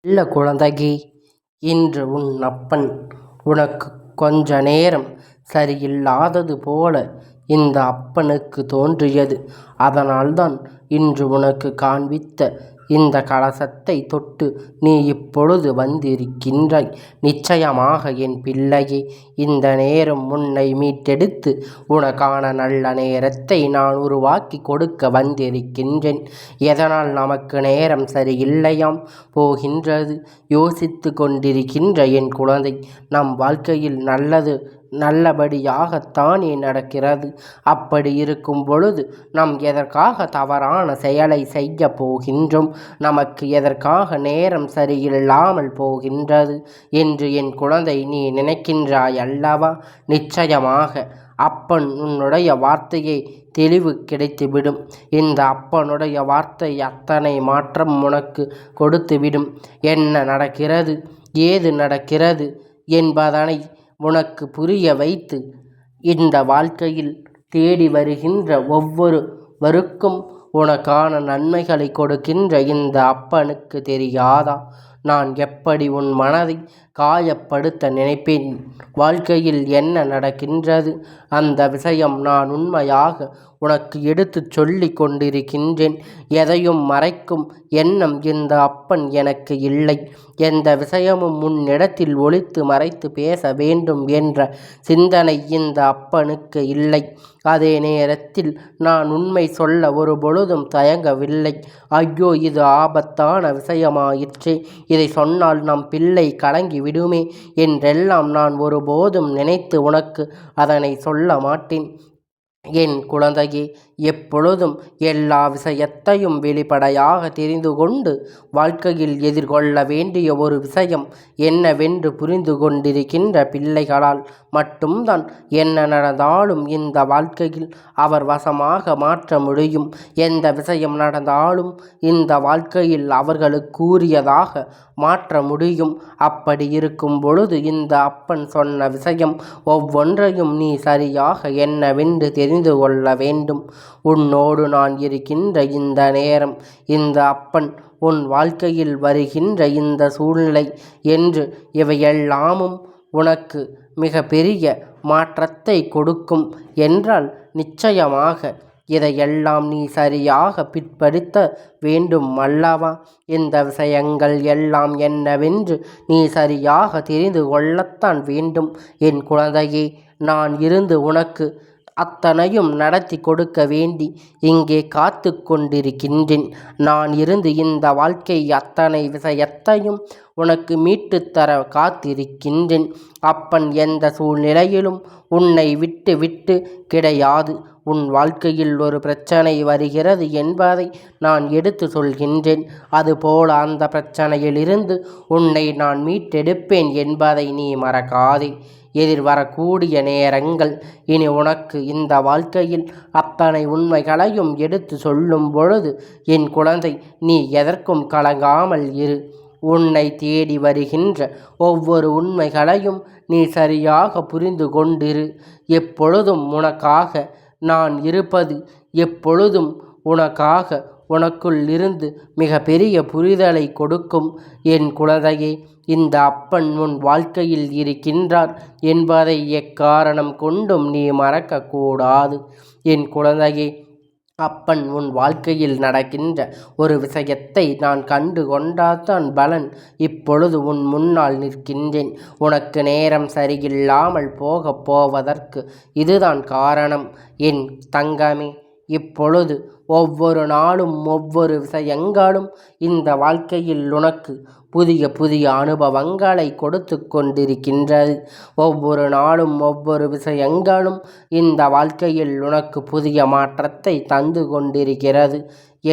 இல்ல குழந்தையே, இன்று உன் அப்பன் உனக்கு கொஞ்ச நேரம் சரியில்லாதது போல இந்த அப்பனுக்கு தோன்றியது. அதனால்தான் இன்று உனக்கு காண்பித்த இந்த கலசத்தை தொட்டு நீ இப்பொழுது வந்திருக்கின்றாய். நிச்சயமாக என் பிள்ளையே, இந்த நேரம் உன்னை மீட்டெடுத்து உனக்கான நல்ல நேரத்தை நான் உருவாக்கி கொடுக்க வந்திருக்கின்றேன். எதனால் நமக்கு நேரம் சரியில்லையாம் போகின்றது யோசித்து கொண்டிருக்கின்ற என் குழந்தை, நம் வாழ்க்கையில் நல்லபடியாகத்தானே நடக்கிறது. அப்படி இருக்கும் பொழுது நாம் எதற்காக தவறான செயலை செய்ய போகின்றோம்? நமக்கு எதற்காக நேரம் சரியில்லாமல் போகின்றது என்று என் குழந்தை நீ நினைக்கின்றாய் அல்லவா? நிச்சயமாக அப்பன் உன்னுடைய வார்த்தையை தெளிவு கிடைத்துவிடும். இந்த அப்பனுடைய வார்த்தை அத்தனை மாற்றம் உனக்கு கொடுத்துவிடும். என்ன நடக்கிறது, ஏது நடக்கிறது என்பதனை உனக்கு புரிய வைத்து இந்த வாழ்க்கையில் தேடி வருகின்ற ஒவ்வொருவருக்கும் உனக்கான நன்மைகளை கொடுக்கின்ற இந்த அப்பனுக்கு தெரியாதா நான் எப்படி உன் மனதை காயப்படுத்த நினைப்பேன்? வாழ்க்கையில் என்ன நடக்கின்றது அந்த விஷயம் நான் உண்மையாக உனக்கு எடுத்து சொல்லி கொண்டிருக்கின்றேன். எதையும் மறைக்கும் எண்ணம் இந்த அப்பன் எனக்கு இல்லை. எந்த விஷயமும் முன்னிடத்தில் ஒளித்து மறைத்து பேச வேண்டும் என்ற சிந்தனை இந்த அப்பனுக்கு இல்லை. அதே நேரத்தில் நான் உண்மை சொல்ல ஒரு பொழுதும் தயங்கவில்லை. ஐயோ, இது ஆபத்தான விஷயமாயிற்றே, இதை சொன்னால் நம் பிள்ளை கலங்கி விடுமே என்றெல்லாம் நான் ஒருபோதும் நினைத்து உனக்கு அதனை சொல்ல மாட்டேன். என் குழந்தையே, எப்பொழுதும் எல்லா விஷயத்தையும் வெளிப்படையாக தெரிந்து கொண்டு வாழ்க்கையில் எதிர்கொள்ள வேண்டிய ஒரு விஷயம் என்னவென்று புரிந்து கொண்டிருக்கின்ற பிள்ளைகளால் மட்டும்தான் என்ன நடந்தாலும் இந்த வாழ்க்கையில் அவர் வசமாக மாற்ற முடியும். எந்த விஷயம் நடந்தாலும் இந்த வாழ்க்கையில் அவர்களுக்கு கூறியதாக மாற்ற முடியும். அப்படி இருக்கும் பொழுது இந்த அப்பன் சொன்ன விஷயம் ஒவ்வொன்றையும் நீ சரியாக என்னவென்று தெரிந்து கொள்ள வேண்டும். உன்னோடு நான் இருக்கின்ற இந்த நேரம், இந்த அப்பன் உன் வாழ்க்கையில் வருகின்ற இந்த சூழ்நிலை என்று இவையெல்லாமும் உனக்கு மிக பெரிய மாற்றத்தை கொடுக்கும் என்றால் நிச்சயமாக இதையெல்லாம் நீ சரியாக பிற்படுத்த வேண்டும் அல்லவா? இந்த விஷயங்கள் எல்லாம் என்னவென்று நீ சரியாக தெரிந்து கொள்ளத்தான் வேண்டும். என் குழந்தையே, நான் இருந்து உனக்கு அத்தனையும் நடத்தி கொடுக்க வேண்டி இங்கே காத்து கொண்டிருக்கின்றேன். நான் இருந்து இந்த வாழ்க்கை அத்தனை விஷயத்தையும் உனக்கு மீட்டு தர காத்திருக்கின்றேன். அப்பன் எந்த சூழ்நிலையிலும் உன்னை விட்டு கிடையாது. உன் வாழ்க்கையில் ஒரு பிரச்சனை வருகிறது என்பதை நான் எடுத்து சொல்கின்றேன். அதுபோல அந்த பிரச்சனையிலிருந்து உன்னை நான் மீட்டெடுப்பேன் என்பதை நீ மறக்காதே. எதிர்வரக்கூடிய நேரங்கள் இனி உனக்கு இந்த வாழ்க்கையில் அத்தனை உண்மைகளையும் எடுத்து சொல்லும் பொழுது என் குழந்தை, நீ எதற்கும் கலங்காமல் இரு. உன்னை தேடி வருகின்ற ஒவ்வொரு உண்மைகளையும் நீ சரியாக புரிந்து கொண்டிரு. எப்பொழுதும் உனக்காக நான் இருப்பது எப்பொழுதும் உனக்காக உனக்குள் இருந்து மிக பெரிய புரிதலை கொடுக்கும். என் குழந்தையே, இந்த அப்பன் உன் வாழ்க்கையில் இருக்கின்றார் என்பதை எக்காரணம் கொண்டும் நீ மறக்கக்கூடாது. என் குழந்தையே, அப்பன் உன் வாழ்க்கையில் நடக்கின்ற ஒரு விஷயத்தை நான் கண்டு கொண்டால்தான் பலன். இப்பொழுது உன் முன்னால் நிற்கின்றேன். உனக்கு நேரம் சரியில்லாமல் போவதற்கு இதுதான் காரணம். என் தங்கமே, இப்பொழுது ஒவ்வொரு நாளும் ஒவ்வொரு விஷயங்களும் இந்த வாழ்க்கையில் உனக்கு புதிய அனுபவங்களை கொடுத்து கொண்டிருக்கின்றது. ஒவ்வொரு நாளும் ஒவ்வொரு விஷயங்களும் இந்த வாழ்க்கையில் உனக்கு புதிய மாற்றத்தை தந்து கொண்டிருக்கிறது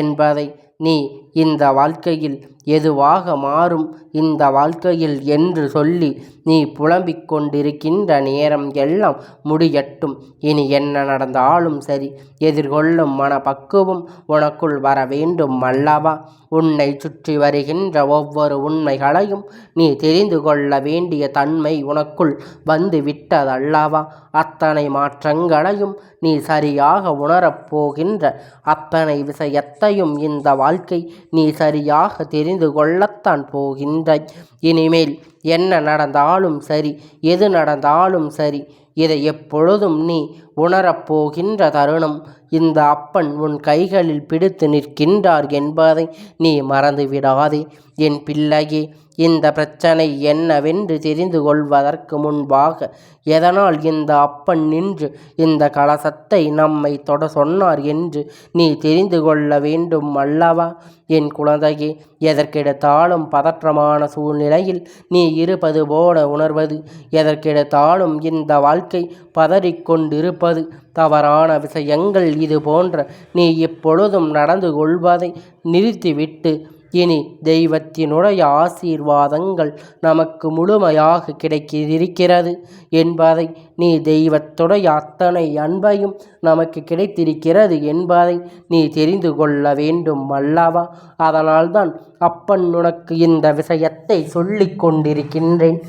என்பதை நீ இந்த வாழ்க்கையில் எதுவாக மாறும் இந்த வாழ்க்கையில் என்று சொல்லி நீ புலம்பிக் கொண்டிருக்கின்ற நேரம் எல்லாம் முடியட்டும். இனி என்ன நடந்தாலும் சரி, எதிர்கொள்ளும் மனப்பக்குவம் உனக்குள் வர வேண்டும் அல்லவா? உன்னை சுற்றி வருகின்ற ஒவ்வொரு உண்மைகளையும் நீ தெரிந்து கொள்ள வேண்டிய தன்மை உனக்குள் வந்து விட்டதல்லவா? அத்தனை மாற்றங்களையும் நீ சரியாக உணரப் போகின்ற அத்தனை விஷயத்தையும் இந்த வாழ்க்கை நீ சரியாக தெரிந்து கொள்ளத்தான் போகின்றாய். இனிமேல் என்ன நடந்தாலும் சரி, எது நடந்தாலும் சரி, இதை எப்பொழுதும் நீ உணரப்போகின்ற தருணம் இந்த அப்பன் உன் கைகளில் பிடித்து நிற்கின்றார் என்பதை நீ மறந்து விடாதே. என் பிள்ளையே, இந்த பிரச்சனை என்னவென்று தெரிந்து கொள்வதற்கு முன்பாக எதனால் இந்த அப்பன் நின்று இந்த கலசத்தை நம்மை தொட சொன்னார் என்று நீ தெரிந்து கொள்ள வேண்டும் அல்லவா? என் குழந்தையே, எதற்கெடுத்தாலும் பதற்றமான சூழ்நிலையில் நீ இருப்பது போல உணர்வது, எதற்கெடுத்தாலும் இந்த வாழ்க்கை பதறிக்கொண்டிருப்பது, தவறான விஷயங்கள் இது போன்ற நீ இப்பொழுதும் நடந்து கொள்வதை நிறுத்திவிட்டு இனி தெய்வத்தினுடைய ஆசீர்வாதங்கள் நமக்கு முழுமையாக கிடைத்திருக்கிறது என்பதை, நீ தெய்வத்துடைய அத்தனை அன்பையும் நமக்கு கிடைத்திருக்கிறது என்பதை நீ தெரிந்து கொள்ள வேண்டும் அல்லவா? அதனால்தான் அப்பன் உனக்கு இந்த விஷயத்தை சொல்லிக் கொண்டிருக்கின்றேன்.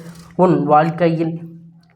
உன் வாழ்க்கையில்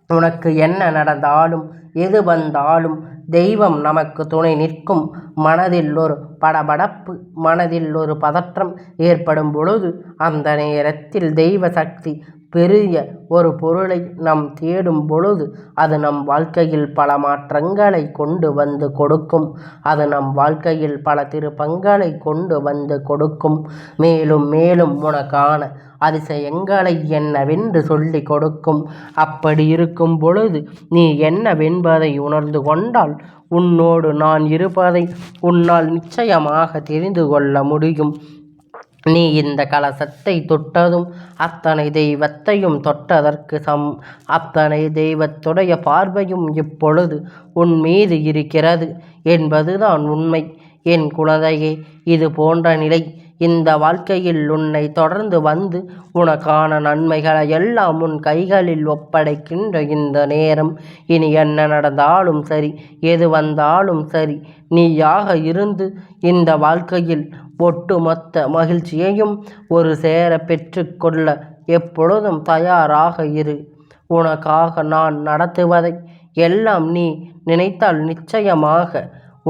உனக்கு என்ன நடந்தாலும் எது வந்தாலும் தெய்வம் நமக்கு துணை நிற்கும். மனதில் ஒரு படபடப்பு, மனதில் ஒரு பதற்றம் ஏற்படும் பொழுது அந்த நேரத்தில் தெய்வ சக்தி பெரிய ஒரு பொருளை நாம் தேடும் பொழுது அது நம் வாழ்க்கையில் பல மாற்றங்களை கொண்டு வந்து கொடுக்கும். அது நம் வாழ்க்கையில் பல திருப்பங்களை கொண்டு வந்து கொடுக்கும். மேலும் மேலும் உனக்கான அதிசயங்களை என்னவென்று சொல்லி கொடுக்கும். அப்படி இருக்கும் பொழுது நீ என்னவென்பதை உணர்ந்து கொண்டால் உன்னோடு நான் இருப்பதை உன்னால் நிச்சயமாக தெரிந்து கொள்ள முடியும். நீ இந்த கலசத்தை தொட்டதும் அத்தனை தெய்வத்தையும் தொட்டதற்கு அத்தனை தெய்வத்துடைய பார்வையும் இப்பொழுது உன் மீது இருக்கிறது என்பதுதான் உண்மை. என் குழந்தையே, இது போன்ற நிலை இந்த வாழ்க்கையில் உன்னை தொடர்ந்து வந்து உனக்கான நன்மைகளை எல்லாம் உன் கைகளில் ஒப்படைக்கின்ற இந்த நேரம், இனி என்ன நடந்தாலும் சரி, எது வந்தாலும் சரி, நீயாக இருந்து இந்த வாழ்க்கையில் ஒட்டுமொத்த மகிழ்ச்சியையும் ஒரு சேர பெற்றுக்கொள்ள எப்பொழுதும் தயாராக இரு. உனக்காக நான் நடத்துவதை எல்லாம் நீ நினைத்தால் நிச்சயமாக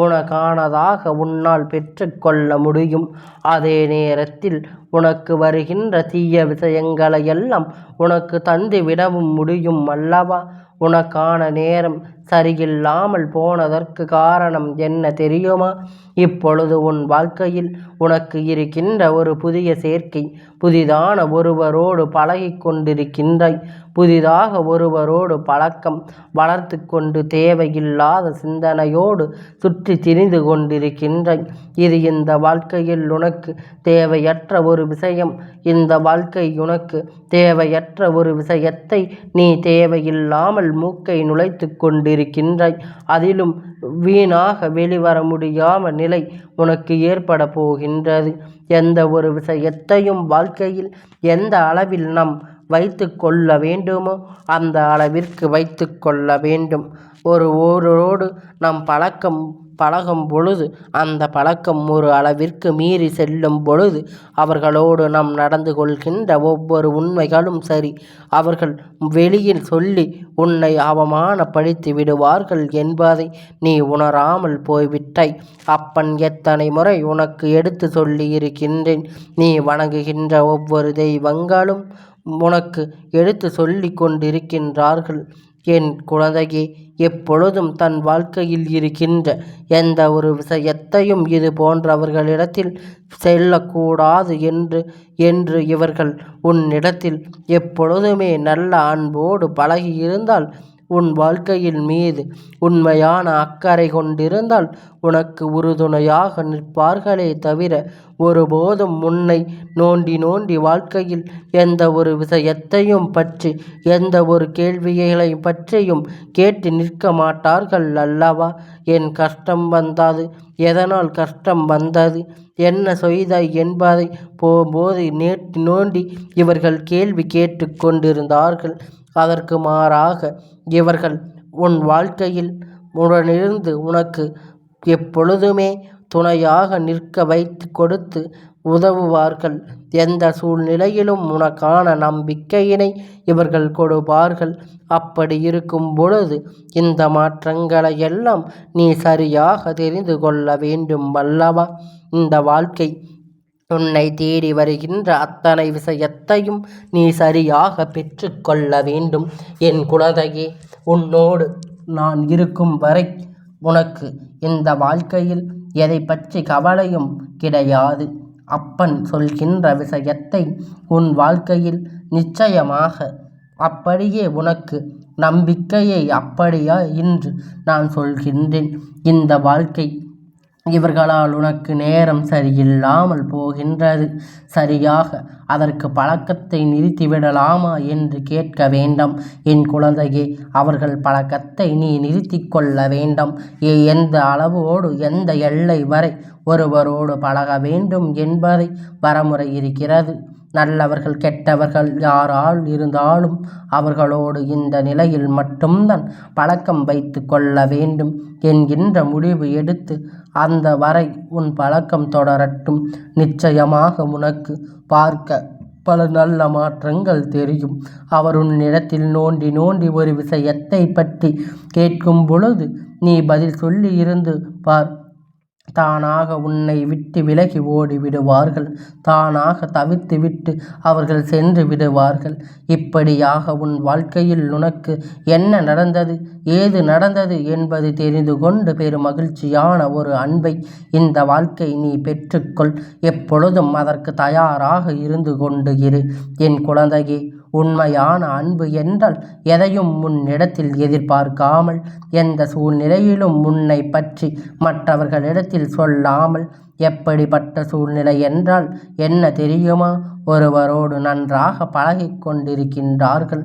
உனக்கானதாக உன்னால் பெற்றுக்கொள்ள முடியும். அதே நேரத்தில் உனக்கு வருகின்ற தீய விஷயங்களை எல்லாம் உனக்கு தந்துவிடவும் முடியும் அல்லவா? உனக்கான நேரம் சரியில்லாமல் போனதற்கு காரணம் என்ன தெரியுமா? இப்பொழுது உன் வாழ்க்கையில் உனக்கு இருக்கின்ற ஒரு புதிய சேர்க்கை, புதிதான ஒருவரோடு பழகி கொண்டிருக்கின்றாய். புதிதாக ஒருவரோடு பழக்கம் வளர்த்து கொண்டு தேவையில்லாத சிந்தனையோடு சுற்றி திரிந்து கொண்டிருக்கின்றாய். இது இந்த வாழ்க்கையில் உனக்கு தேவையற்ற ஒரு விஷயம். இந்த வாழ்க்கை உனக்கு தேவையற்ற ஒரு விஷயத்தை நீ தேவையில்லாமல் மூக்கை நுழைத்து கொண்டிருக்கின்றாய். அதிலும் வீணாக வெளிவர முடியாமல் நிலை உனக்கு ஏற்பட போகின்றது. எந்த ஒரு விஷயத்தையும் வாழ்க்கையில் எந்த அளவில் நாம் வைத்து கொள்ள வேண்டுமோ அந்த அளவிற்கு வைத்து கொள்ள வேண்டும். ஒருவரோடு நாம் பழகும் பொழுது அந்த பழக்கம் ஒரு அளவிற்கு மீறி செல்லும் பொழுது அவர்களோடு நாம் நடந்து கொள்கின்ற ஒவ்வொரு உண்மைகளும் சரி, அவர்கள் வெளியில் சொல்லி உன்னை அவமானப்படுத்தி விடுவார்கள் என்பதை நீ உணராமல் போய்விட்டாய். அப்பன் எத்தனை முறை உனக்கு எடுத்து சொல்லி இருக்கின்றேன். நீ வணங்குகின்ற ஒவ்வொரு தெய்வங்களும் உனக்கு எடுத்து சொல்லி கொண்டிருக்கின்றார்கள். என் குழந்தையே, எப்பொழுதும் தன் வாழ்க்கையில் இருக்கின்ற எந்த ஒரு விஷயத்தையும் இது போன்றவர்களிடத்தில் செல்லக்கூடாது என்று இவர்கள் உன்னிடத்தில் எப்பொழுதுமே நல்ல அன்போடு பழகி இருந்தால், உன் வாழ்க்கையில் மீது உண்மையான அக்கறை கொண்டிருந்தால் உனக்கு உறுதுணையாக நிற்பார்களே தவிர ஒருபோதும் உன்னை நோண்டி வாழ்க்கையில் எந்த ஒரு விஷயத்தையும் பற்றி எந்த ஒரு கேள்விகளை பற்றியும் கேட்டு நிற்க மாட்டார்கள் அல்லவா? என் கஷ்டம் வந்தது, எதனால் கஷ்டம் வந்தது, என்ன செய்தாய் என்பதை போகும்போது நோண்டி இவர்கள் கேள்வி கேட்டு கொண்டிருந்தார்கள். அதற்கு மாறாக இவர்கள் உன் வாழ்க்கையில் உடனிருந்து உனக்கு எப்பொழுதுமே துணையாக நிற்க வைத்து கொடுத்து உதவுவார்கள். எந்த சூழ்நிலையிலும் உனக்கான நம்பிக்கையினை இவர்கள் கொடுப்பார்கள். அப்படி இருக்கும் பொழுது இந்த மாற்றங்களை எல்லாம் நீ சரியாக தெரிந்து கொள்ள வேண்டும் அல்லவா? இந்த வாழ்க்கை உன்னை தேடி வருகின்ற அத்தனை விஷயத்தையும் நீ சரியாக பெற்றுக்கொள்ள வேண்டும். என் குழந்தையே, உன்னோடு நான் இருக்கும் வரை உனக்கு இந்த வாழ்க்கையில் எதை பற்றி கவலையும் கிடையாது. அப்பன் சொல்கின்ற விஷயத்தை உன் வாழ்க்கையில் நிச்சயமாக அப்படியே உனக்கு நம்பிக்கையை அப்படியா இன்று நான் சொல்கின்றேன். இந்த வாழ்க்கை இவர்களால் உனக்கு நேரம் சரியில்லாமல் போகின்றது. சரியாக அதற்கு பழக்கத்தை நிறுத்திவிடலாமா என்று கேட்க வேண்டாம் என் குழந்தையே. அவர்கள் பழக்கத்தை நீ நிறுத்தி கொள்ள வேண்டாம். எந்த அளவோடு எந்த எல்லை வரை ஒருவரோடு பழக வேண்டும் என்பதை வரமுறை இருக்கிறது. நல்லவர்கள் கெட்டவர்கள் யாரால் இருந்தாலும் அவர்களோடு இந்த நிலையில் மட்டும்தான் பழக்கம் வைத்து கொள்ள வேண்டும் என்கின்ற முடிவு எடுத்து அந்த வரை உன் பழக்கம் தொடரட்டும். நிச்சயமாக உனக்கு பார்க்க பல நல்ல மாற்றங்கள் தெரியும். அவர் உன்னிடத்தில் நோண்டி நோண்டி ஒரு விஷயத்தை பற்றி கேட்கும் பொழுது நீ பதில் சொல்லி இருந்து பார். தானாக உன்னை விட்டு விலகி ஓடி விடுவார்கள். தானாக தவிர்த்து விட்டு அவர்கள் சென்று விடுவார்கள். இப்படியாக உன் வாழ்க்கையில் உனக்கு என்ன நடந்தது, ஏது நடந்தது என்பது தெரிந்து கொண்டு பெரும் மகிழ்ச்சியான ஒரு அன்பை இந்த வாழ்க்கை நீ பெற்றுக்கொள். எப்பொழுதும் அதற்கு தயாராக இருந்து கொண்டு இரு என் குழந்தையே. உண்மையான அன்பு என்றால் எதையும் முன்னிடத்தில் எதிர்பார்க்காமல், எந்த சூழ்நிலையிலும் உன்னை பற்றி மற்றவர்களிடத்தில் சொல்லாமல். எப்படிப்பட்ட சூழ்நிலை என்றால் என்ன தெரியுமா? ஒருவரோடு நன்றாக பழகி கொண்டிருக்கின்றார்கள்.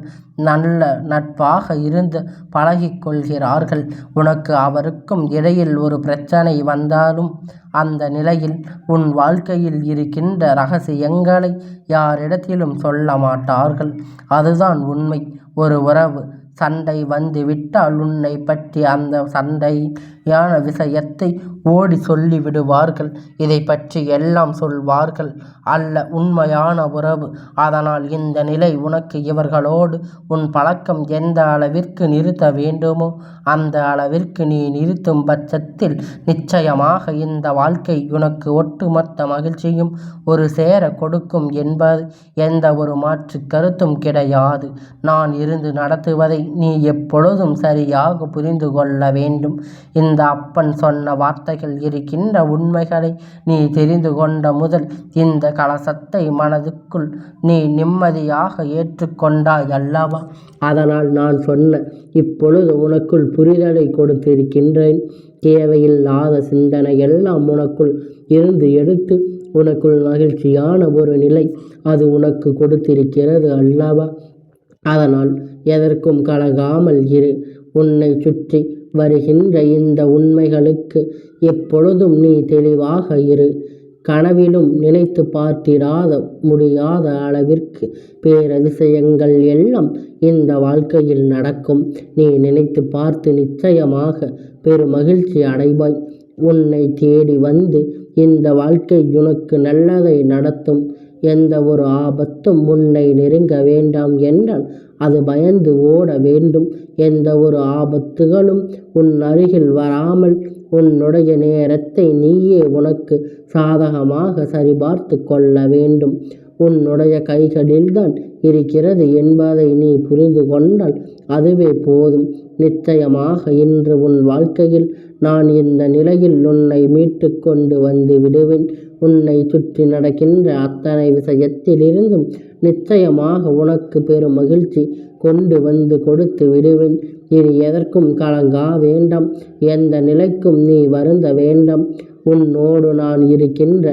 நல்ல நட்பாக இருந்து பழகிக்கொள்கிறார்கள். உனக்கு அவருக்கும் இடையில் ஒரு பிரச்சனை வந்தாலும் அந்த நிலையில் உன் வாழ்க்கையில் இருக்கின்ற இரகசியங்களை யாரிடத்திலும் சொல்ல மாட்டார்கள். அதுதான் உண்மை. ஒரு உறவு சண்டை வந்து விட்டால் உன்னை பற்றி அந்த சண்டையான விஷயத்தை ஓடி சொல்லி விடுவார்கள். இதை பற்றி எல்லாம் சொல்வார்கள். அல்ல உண்மையான உறவு. அதனால் இந்த நிலை உனக்கு இவர்களோடு உன் பழக்கம் எந்த அளவிற்கு நிறுத்த வேண்டுமோ அந்த அளவிற்கு நீ நிறுத்தும் பட்சத்தில் நிச்சயமாக இந்த வாழ்க்கை உனக்கு ஒட்டுமொத்த மகிழ்ச்சியும் ஒரு சேர கொடுக்கும் என்பது எந்த ஒரு மாற்று கருத்தும் கிடையாது. நான் இருந்து நடத்துவதை நீ எப்பொழுதும் சரியாக புரிந்து கொள்ள வேண்டும். இந்த அப்பன் சொன்ன வார்த்தைகள் இருக்கின்ற உண்மைகளை நீ தெரிந்து கொண்ட முதல் இந்த கலசத்தை மனதுக்குள் நீ நிம்மதியாக ஏற்றுக்கொண்டாய் அல்லவா? அதனால் நான் சொன்ன இப்பொழுது உனக்குள் புரிதலை கொடுத்திருக்கின்றேன். தேவையில்லாத சிந்தனை எல்லாம் உனக்குள் இருந்து எடுத்து உனக்குள் மகிழ்ச்சியான ஒரு நிலை அது உனக்கு கொடுத்திருக்கிறது அல்லவா? அதனால் எதற்கும் கலங்காமல் இரு. உன்னை சுற்றி வருகின்ற இந்த உண்மைகளுக்கு எப்பொழுதும் நீ தெளிவாக இரு. கனவிலும் நினைத்து பார்த்திராத முடியாத அளவிற்கு பேரதிசயங்கள் எல்லாம் இந்த வாழ்க்கையில் நடக்கும். நீ நினைத்து பார்த்து நிச்சயமாக பெருமகிழ்ச்சி அடைவாய். உன்னை தேடி வந்து இந்த வாழ்க்கை உனக்கு நல்லதை நடத்தும். எந்த ஒரு ஆபத்தும் உன்னை நெருங்க வேண்டாம் என்றால் அது பயந்து ஓட வேண்டும். எந்த ஒரு ஆபத்துகளும் உன் அருகில் வராமல் உன்னுடைய நேரத்தை நீயே உனக்கு சாதகமாக சரிபார்த்து கொள்ள வேண்டும். உன்னுடைய கைகளில்தான் இருக்கிறது என்பதை நீ புரிந்து கொண்டால் அதுவே போதும். நிச்சயமாக இன்று உன் வாழ்க்கையில் நான் இந்த நிலையில் உன்னை மீட்டு கொண்டு வந்து விடுவேன். உன்னை சுற்றி நடக்கின்ற அத்தனை விஷயத்திலிருந்தும் நிச்சயமாக உனக்கு பெரும் மகிழ்ச்சி கொண்டு வந்து கொடுத்து விடுவேன். இனி எதற்கும் கலங்கா வேண்டாம். எந்த நிலைக்கும் நீ வருந்த வேண்டாம். உன்னோடு நான் இருக்கின்ற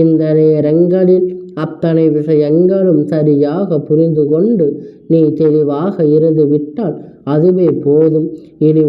இந்த நேரங்களில் அத்தனை விஷயங்களும் சரியாக புரிந்து கொண்டு நீ தெளிவாக இருந்து விட்டால் அதுவே போதும். இனி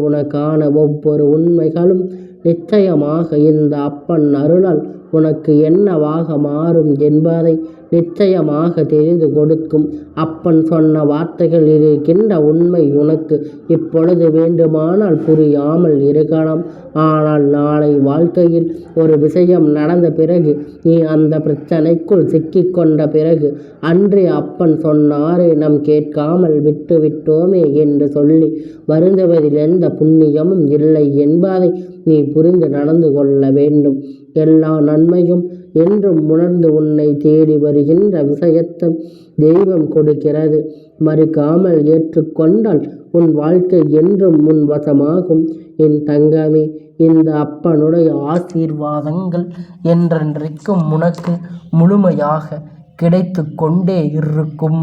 உனக்கான ஒவ்வொரு உண்மைகளும் நிச்சயமாக இந்த அப்பன் அருளால் உனக்கு என்னவாக மாறும் என்பதை நிச்சயமாக தெரிந்து கொடுக்கும். அப்பன் சொன்ன வார்த்தைகள் இருக்கின்ற உண்மை உனக்கு இப்பொழுது வேண்டுமானால் புரியாமல் இருக்கலாம். ஆனால் நாளை வாழ்க்கையில் ஒரு விஷயம் நடந்த பிறகு, நீ அந்த பிரச்சனைக்குள் சிக்கிக்கொண்ட பிறகு, அன்றே அப்பன் சொன்னாரே நம் கேட்காமல் விட்டு விட்டோமே என்று சொல்லி வருந்துவதில் எந்த புண்ணியமும் இல்லை என்பதை நீ புரிந்து நடந்து கொள்ள வேண்டும். எல்லா நன்மையும் என்றும் உணர்ந்து உன்னை தேடி வருகின்ற விஷயத்தை தெய்வம் கொடுக்கிறது. மறுக்காமல் ஏற்றுக்கொண்டால் உன் வாழ்க்கை என்றும் முன் வசமாகும். என் தங்கமே, இந்த அப்பனுடைய ஆசீர்வாதங்கள் என்றென்றைக்கும் உனக்கு முழுமையாக கிடைத்து கொண்டே இருக்கும்.